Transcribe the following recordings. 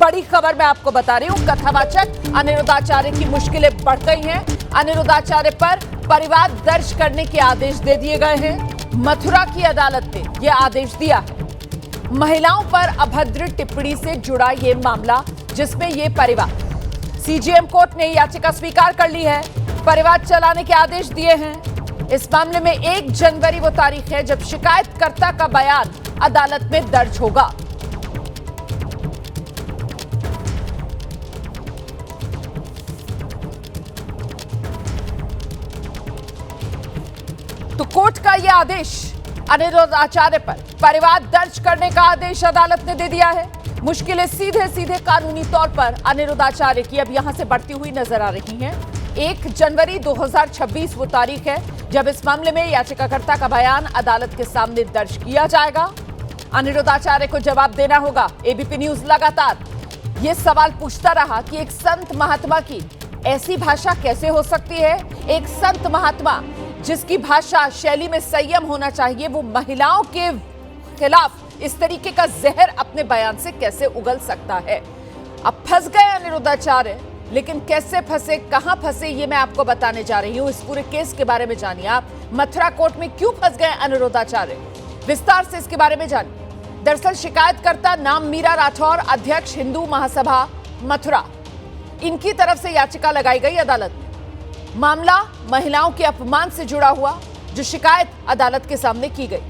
बड़ी खबर मैं आपको बता रही हूं। कथावाचक अनिरुद्धाचार्य की मुश्किलें बढ़ गई हैं। अनिरुद्धाचार्य पर परिवाद दर्ज करने के आदेश दे दिए गए हैं। मथुरा की अदालत ने यह आदेश दिया है। महिलाओं पर अभद्र टिप्पणी से जुड़ा यह मामला, जिसमें यह परिवाद, सीजेएम कोर्ट ने याचिका स्वीकार कर ली है, परिवाद चलाने के आदेश दिए हैं। इस मामले में 1 जनवरी वो तारीख है जब शिकायतकर्ता का बयान अदालत में दर्ज होगा। तो कोर्ट का यह आदेश अनिरुद्धाचार्य पर परिवाद दर्ज करने का आदेश अदालत ने दे दिया है। मुश्किलें सीधे सीधे कानूनी तौर पर अनिरुद्धाचार्य की अब यहां से बढ़ती हुई नजर आ रही हैं। 1 जनवरी 2026 वो तारीख है जब इस मामले में याचिकाकर्ता का बयान अदालत के सामने दर्ज किया जाएगा। अनिरुद्धाचार्य को जवाब देना होगा। एबीपी न्यूज लगातार ये सवाल पूछता रहा कि एक संत महात्मा की ऐसी भाषा कैसे हो सकती है। एक संत महात्मा जिसकी भाषा शैली में संयम होना चाहिए, वो महिलाओं के खिलाफ इस तरीके का जहर अपने बयान से कैसे उगल सकता है। अब फंस गए अनिरुद्धाचार्य, लेकिन कैसे फंसे, कहां फंसे, ये मैं आपको बताने जा रही हूं। इस पूरे केस के बारे में जानिए आप। मथुरा कोर्ट में क्यों फंस गए अनिरुद्धाचार्य, विस्तार से इसके बारे में जानिए। दरअसल शिकायतकर्ता नाम मीरा राठौर, अध्यक्ष हिंदू महासभा मथुरा, इनकी तरफ से याचिका लगाई गई अदालत में। मामला महिलाओं के अपमान से जुड़ा हुआ, जो शिकायत अदालत के सामने की गई।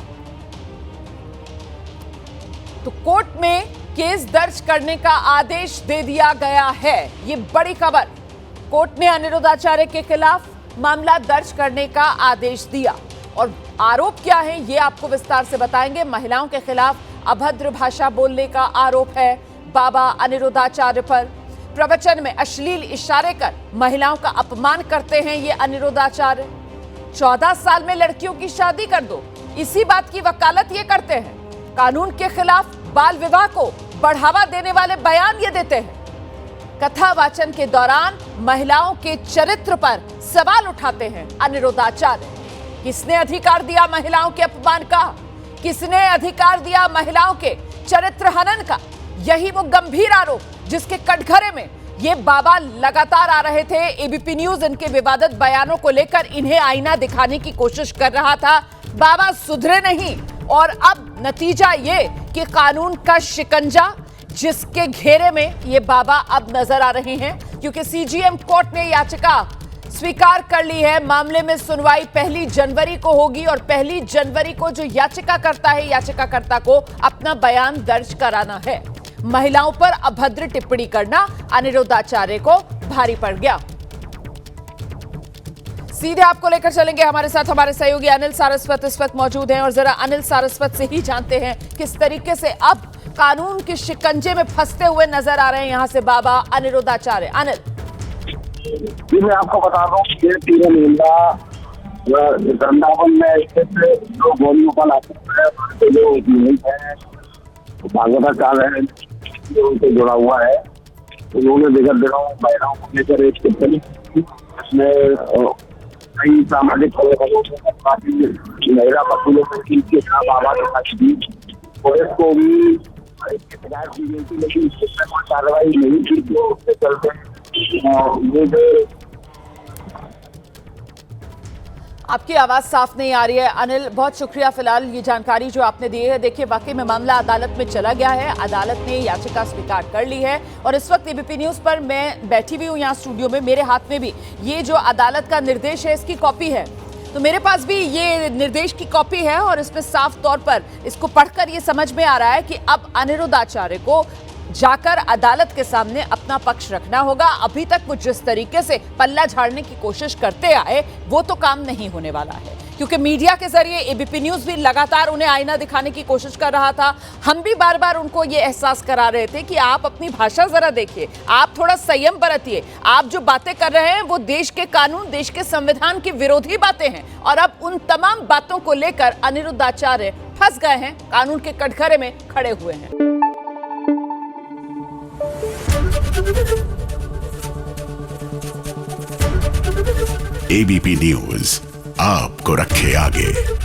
तो कोर्ट में केस दर्ज करने का आदेश दे दिया गया है। ये बड़ी खबर। कोर्ट ने अनिरुद्धाचार्य के खिलाफ मामला दर्ज करने का आदेश दिया और आरोप क्या है ये आपको विस्तार से बताएंगे। महिलाओं के खिलाफ अभद्र भाषा बोलने का आरोप है बाबा अनिरुद्धाचार्य पर। प्रवचन में अश्लील इशारे कर महिलाओं का अपमान करते हैं ये अनिरुद्धाचार्य। 14 साल में लड़कियों की शादी कर दो, इसी बात की वकालत ये करते हैं। कानून के खिलाफ बाल विवाह को बढ़ावा देने वाले बयान ये देते हैं। कथा वाचन के दौरान महिलाओं के चरित्र पर सवाल उठाते हैं अनिरुद्धाचार्य। किसने अधिकार दिया महिलाओं के अपमान का? किसने अधिकार दिया महिलाओं के चरित्र हनन का? यही वो गंभीर आरोप जिसके कटघरे में ये बाबा लगातार आ रहे थे। एबीपी न्यूज इनके विवादित बयानों को लेकर इन्हें आईना दिखाने की कोशिश कर रहा था। बाबा सुधरे नहीं और अब नतीजा ये कि कानून का शिकंजा जिसके घेरे में ये बाबा अब नजर आ रहे हैं, क्योंकि सीजेएम कोर्ट ने याचिका स्वीकार कर ली है। मामले में सुनवाई 1 जनवरी को होगी और 1 जनवरी को जो याचिका करता है, याचिकाकर्ता को अपना बयान दर्ज कराना है। महिलाओं पर अभद्र टिप्पणी करना अनिरुद्धाचार्य को भारी पड़ गया। सीधे आपको लेकर चलेंगे, हमारे साथ हमारे सहयोगी अनिल सारस्वत इस वक्त मौजूद हैं और जरा अनिल सारस्वत से ही जानते हैं किस तरीके से अब कानून के शिकंजे में फंसते हुए नजर आ रहे हैं यहां से बाबा अनिरुद्धाचार्य। अनिल जी, मैं आपको बता दूं कि तीनों महिला वृंदावन में स्थित जो गोलमुखल आश्रम है, जो भागवताचार्य है, जो उनसे जुड़ा हुआ है, उन्होंने विगत दिनों महिलाओं को लेकर एक टिप्पणी उसमें कई सामाजिक संगठनों से महिला वकीलों के खिलाफ आवाज उठाई थी। पुलिस को भी शिकायत की गई थी, लेकिन इस पर कोई कार्रवाई नहीं की थी। उसके चलते आपकी आवाज साफ नहीं आ रही है अनिल। बहुत शुक्रिया फिलहाल ये जानकारी जो आपने दी है। देखिए, वाकई में मामला अदालत में चला गया है। अदालत ने याचिका स्वीकार कर ली है और इस वक्त एबीपी न्यूज पर मैं बैठी हुई हूँ यहाँ स्टूडियो में। मेरे हाथ में भी ये जो अदालत का निर्देश है, इसकी कॉपी है। तो मेरे पास भी ये निर्देश की कॉपी है और इसमें साफ तौर पर इसको पढ़कर ये समझ में आ रहा है कि अब अनिरुद्धाचार्य को जाकर अदालत के सामने अपना पक्ष रखना होगा। अभी तक वो जिस तरीके से पल्ला झाड़ने की कोशिश करते आए, वो तो काम नहीं होने वाला है, क्योंकि मीडिया के जरिए एबीपी न्यूज भी लगातार उन्हें आईना दिखाने की कोशिश कर रहा था। हम भी बार बार उनको ये एहसास करा रहे थे कि आप अपनी भाषा जरा देखिए, आप थोड़ा संयम बरतिए। आप जो बातें कर रहे हैं वो देश के कानून, देश के संविधान की विरोधी बातें हैं। और अब उन तमाम बातों को लेकर अनिरुद्धाचार्य फंस गए हैं, कानून के कटघरे में खड़े हुए हैं। एबीपी न्यूज आपको रखे आगे।